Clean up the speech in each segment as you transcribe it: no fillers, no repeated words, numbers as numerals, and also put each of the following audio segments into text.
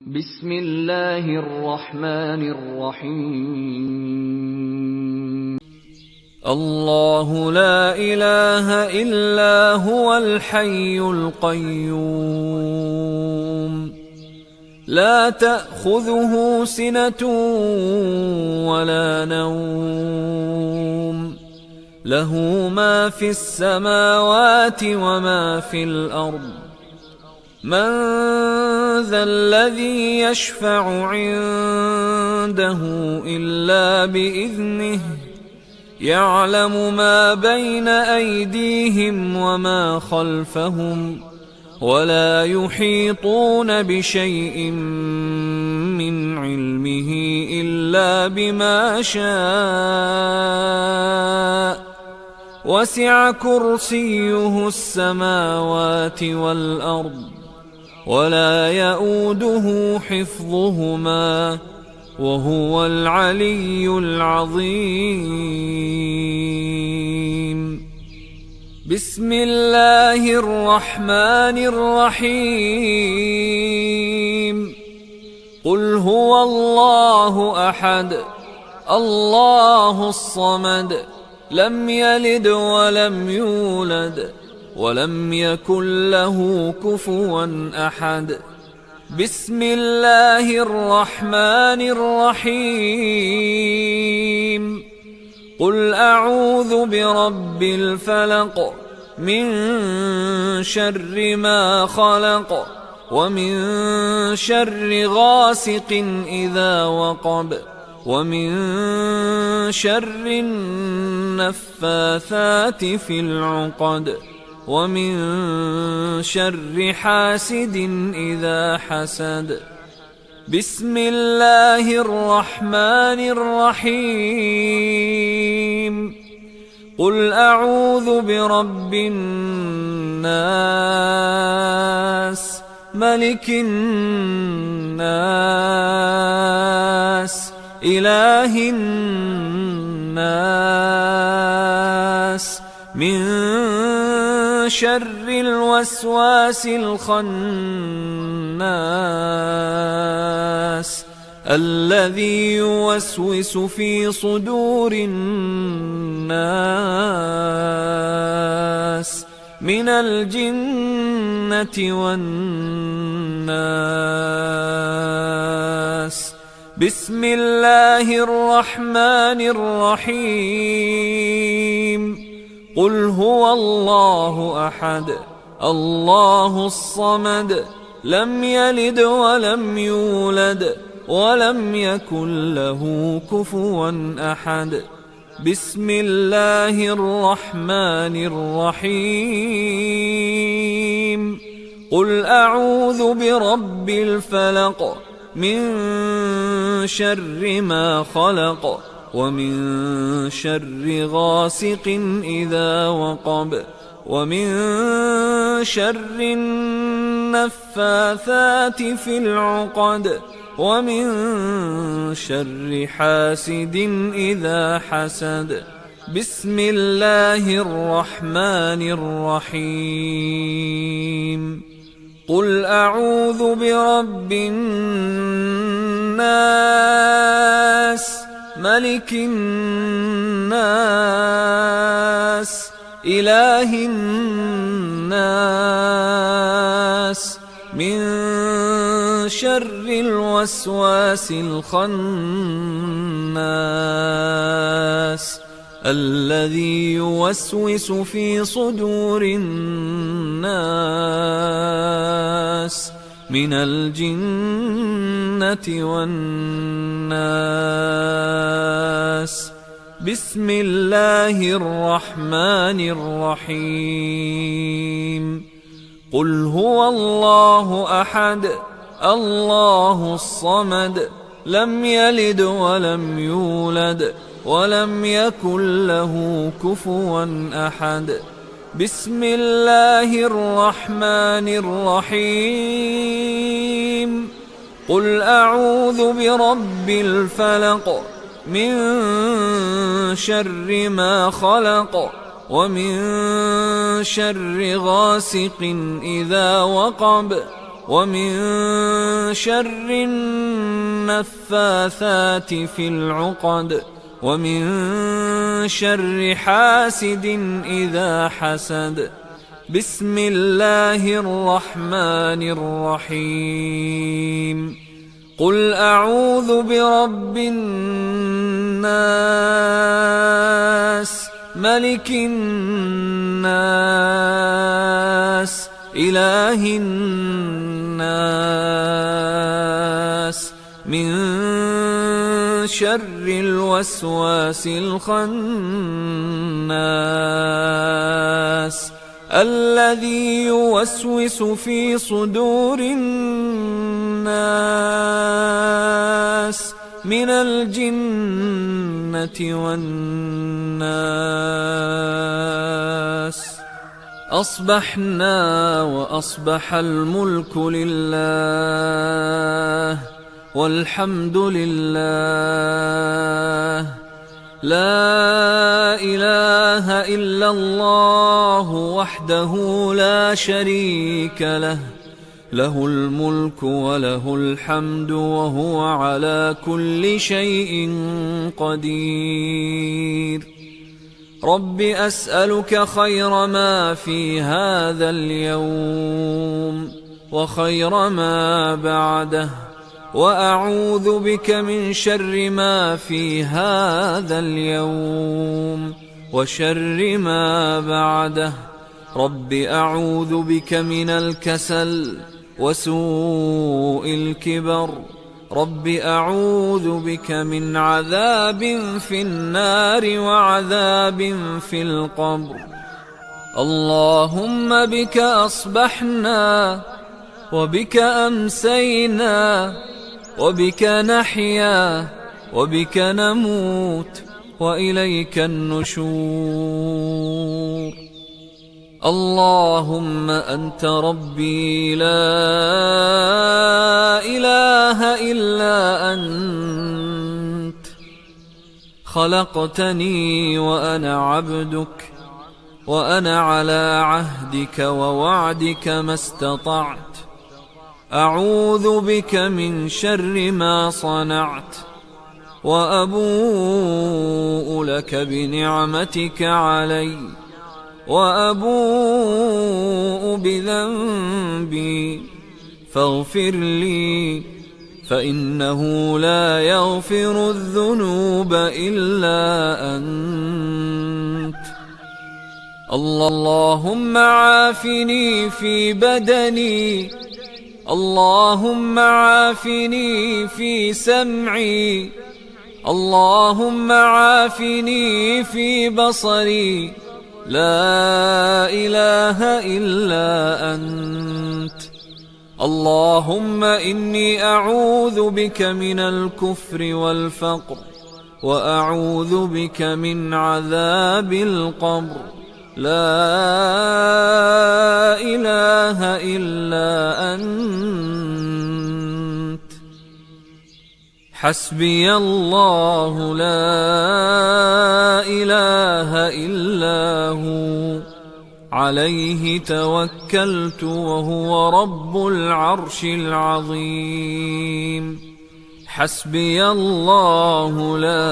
بسم الله الرحمن الرحيم. الله لا إله إلا هو الحي القيوم لا تأخذه سنة ولا نوم له ما في السماوات وما في الأرض من ذا الذي يشفع عنده إلا بإذنه يعلم ما بين أيديهم وما خلفهم ولا يحيطون بشيء من علمه إلا بما شاء وسع كرسيه السماوات والأرض ولا يؤوده حفظهما وهو العلي العظيم. بسم الله الرحمن الرحيم. قل هو الله أحد الله الصمد لم يلد ولم يولد ولم يكن له كفوا أحد. بسم الله الرحمن الرحيم. قل أعوذ برب الفلق من شر ما خلق ومن شر غاسق إذا وقب ومن شر النفاثات في العقد ومن شر حاسد إذا حسد. بسم الله الرحمن الرحيم. قل أعوذ برب الناس ملك الناس إله الناس من شر الوسواس الخناس الذي يوسوس في صدور الناس من الجنة والناس. بسم الله الرحمن الرحيم. قل هو الله أحد الله الصمد لم يلد ولم يولد ولم يكن له كفوا أحد. بسم الله الرحمن الرحيم. قل أعوذ برب الفلق من شر ما خلق ومن شر غاسق إذا وقب ومن شر النفاثات في العقد ومن شر حاسد إذا حسد. بسم الله الرحمن الرحيم. قل أعوذ برب الناس ملك الناس إله الناس من شر الوسواس الخناس الذي يوسوس في صدور الناس من الجنة والناس. بسم الله الرحمن الرحيم. قل هو الله أحد الله الصمد لم يلد ولم يولد ولم يكن له كفوا أحد. بسم الله الرحمن الرحيم. قل أعوذ برب الفلق من شر ما خلق ومن شر غاسق إذا وقب ومن شر النفاثات في العقد ومن شر حاسد إذا حسد. بسم الله الرحمن الرحيم. قل أعوذ برب الناس ملك الناس إله الناس من شر الوسواس الخناس الذي يوسوس في صدور الناس من الجنة والناس. أصبحنا وأصبح الملك لله والحمد لله لا إله إلا الله وحده لا شريك له له الملك وله الحمد وهو على كل شيء قدير. رب أسألك خير ما في هذا اليوم وخير ما بعده، وأعوذ بك من شر ما في هذا اليوم وشر ما بعده. رب أعوذ بك من الكسل وسوء الكبر. رب أعوذ بك من عذاب في النار وعذاب في القبر. اللهم بك أصبحنا وبك أمسينا وبك نحيا وبك نموت وإليك النشور. اللهم أنت ربي لا إله إلا أنت، خلقتني وأنا عبدك، وأنا على عهدك ووعدك ما استطعت. أعوذ بك من شر ما صنعت، وأبوء لك بنعمتك علي، وأبوء بذنبي، فاغفر لي فإنه لا يغفر الذنوب إلا أنت. اللهم عافني في بدني، اللهم عافني في سمعي، اللهم عافني في بصري، لا إله إلا أنت. اللهم إني أعوذ بك من الكفر والفقر، وأعوذ بك من عذاب القبر، لا إله إلا أنت. حسبي الله لا إله إلا هو، عليه توكلت وهو رب العرش العظيم. حسبي الله لا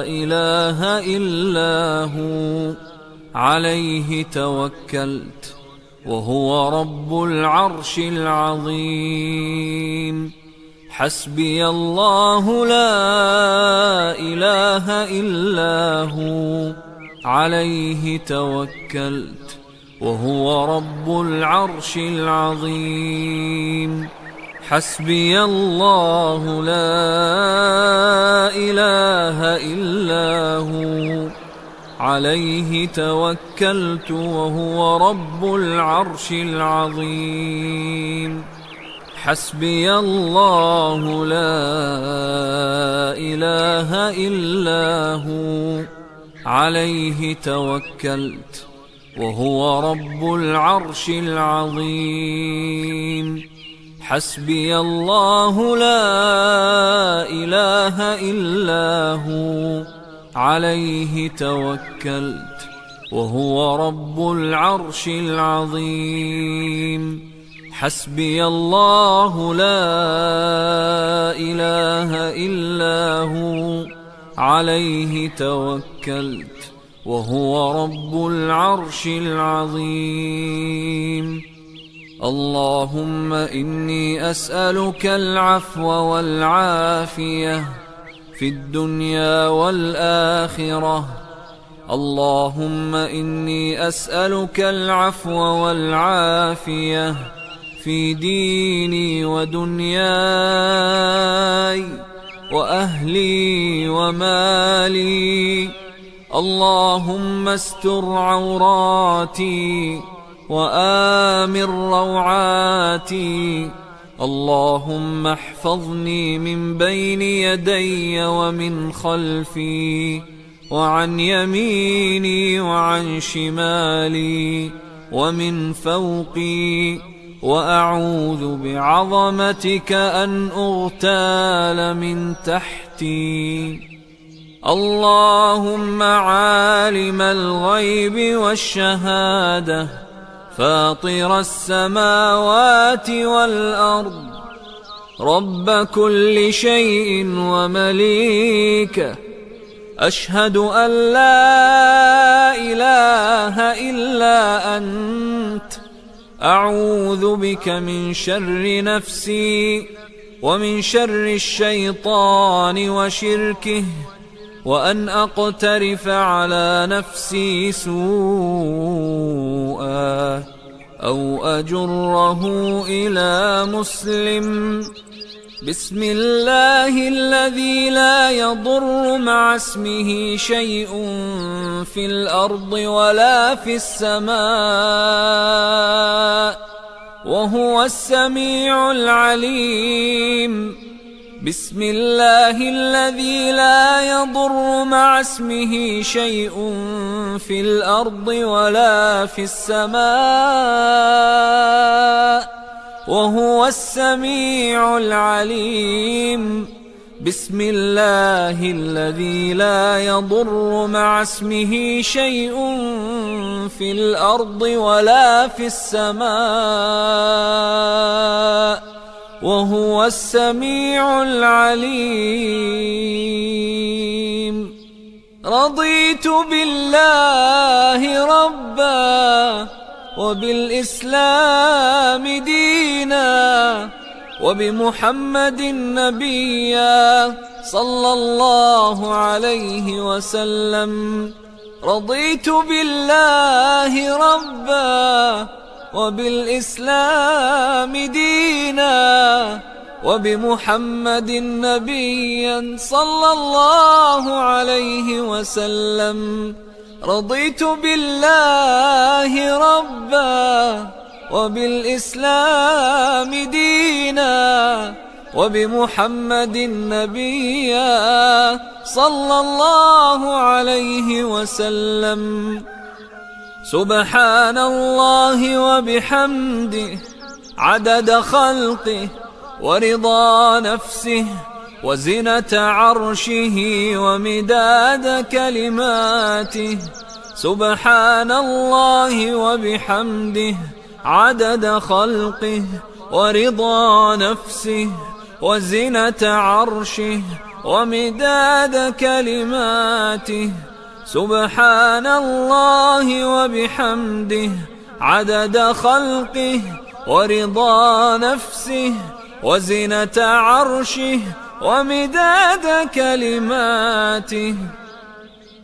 إله إلا هو، عليه توكلت وهو رب العرش العظيم. حسبي الله لا إله إلا هو، عليه توكلت وهو رب العرش العظيم. حسبي الله لا إله إلا هو، عليه توكلت وهو رب العرش العظيم. حسبي الله لا إله إلا هو، عليه توكلت وهو رب العرش العظيم. حسبي الله لا إله إلا هو، عليه توكلت وهو رب العرش العظيم. حسبي الله لا إله إلا هو عليه توكلت وهو رب العرش العظيم. اللهم إني أسألك العفو والعافية في الدنيا والآخرة. اللهم إني أسألك العفو والعافية في ديني ودنياي وأهلي ومالي. اللهم استر عوراتي وآمن روعاتي. اللهم احفظني من بين يدي ومن خلفي وعن يميني وعن شمالي ومن فوقي، وأعوذ بعظمتك أن أغتال من تحتي. اللهم عالم الغيب والشهادة فاطر السماوات والأرض، رب كل شيء ومليكه، أشهد أن لا إله إلا أنت، أعوذ بك من شر نفسي ومن شر الشيطان وشركه، وأن أقترف على نفسي سوءا أو أجره إلى مسلم. بسم الله الذي لا يضر مع اسمه شيء في الأرض ولا في السماء وهو السميع العليم. بسم الله الذي لا يضر مع اسمه شيء في الأرض ولا في السماء وهو السميع العليم. بسم الله الذي لا يضر مع اسمه شيء في الأرض ولا في السماء وهو السميع العليم. رضيت بالله ربا وبالإسلام دينا وبمحمد نبيا صلى الله عليه وسلم. رضيت بالله ربا وبالإسلام دينا وبمحمد نبيا صلى الله عليه وسلم. رضيت بالله ربا وبالإسلام دينا وبمحمد نبيا صلى الله عليه وسلم. سبحان الله وبحمده عدد خلقه ورضا نفسه وزنة عرشه ومداد كلماته. سبحان الله وبحمده عدد خلقه ورضا نفسه وزنة عرشه ومداد كلماته. سبحان الله وبحمده عدد خلقه ورضا نفسه وزنة عرشه ومداد كلماته.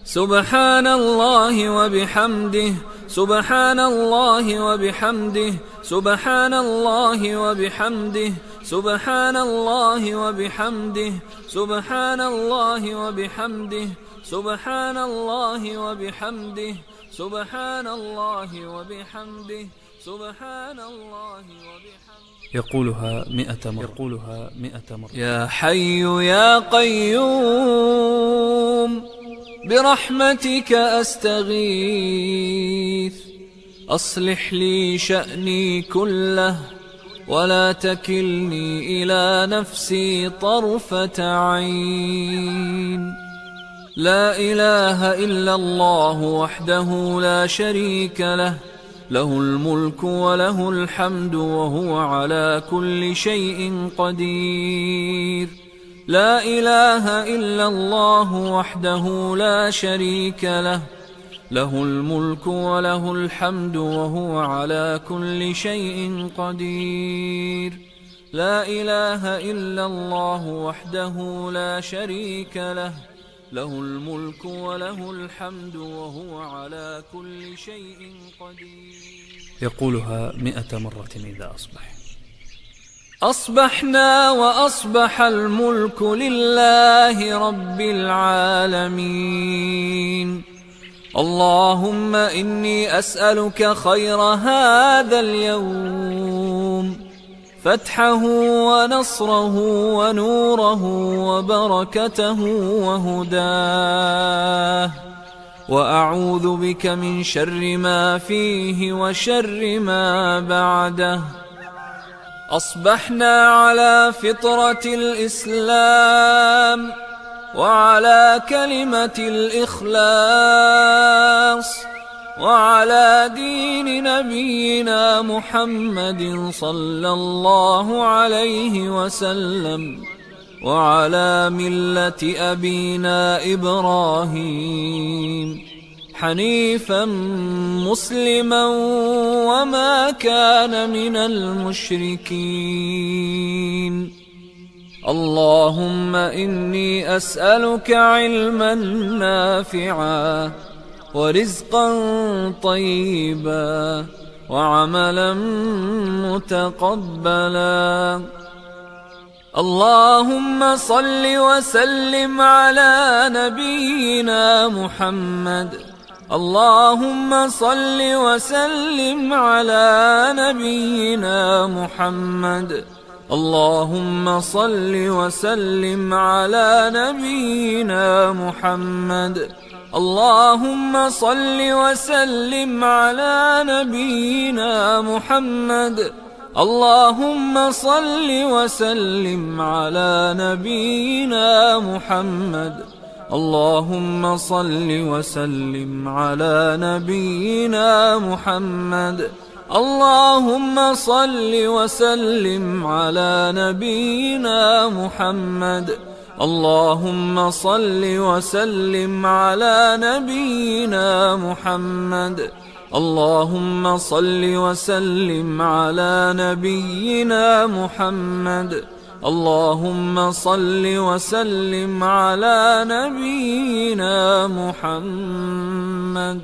سبحان الله وبحمده سبحان الله وبحمده سبحان الله وبحمده سبحان الله وبحمده سبحان الله وبحمده سبحان الله وبحمده سبحان الله وبحمده سبحان الله وبحمده. يقولها 100 مرة. يا حي يا قيوم برحمتك أستغيث، أصلح لي شأني كله ولا تكلني إلى نفسي طرفة عين. لا إله إلا الله وحده لا شريك له، له الملك وله الحمد وهو على كل شيء قدير. لا إله إلا الله وحده لا شريك له، له الملك وله الحمد وهو على كل شيء قدير. لا إله إلا الله وحده لا شريك له، له الملك وله الحمد وهو على كل شيء قدير. يقولها 100 مرة إذا أصبح. أصبحنا وأصبح الملك لله رب العالمين. اللهم إني أسألك خير هذا اليوم، فتحه ونصره ونوره وبركته وهداه، وأعوذ بك من شر ما فيه وشر ما بعده. أصبحنا على فطرة الإسلام وعلى كلمة الإخلاص وعلى دين نبينا محمد صلى الله عليه وسلم وعلى ملة أبينا إبراهيم حنيفا مسلما وما كان من المشركين. اللهم إني أسألك علما نافعا ورزقا طيبا وعملا متقبلا. اللهم صل وسلم على نبينا محمد. اللهم صل وسلم على نبينا محمد. اللهم صل وسلم على نبينا محمد. اللهم صل وسلم على نبينا محمد. اللهم صل وسلم على نبينا محمد. اللهم صل وسلم على نبينا محمد. اللهم صل وسلم على نبينا محمد. اللهم صل وسلم على نبينا محمد. اللهم صل وسلم على نبينا محمد. اللهم صل وسلم على نبينا محمد.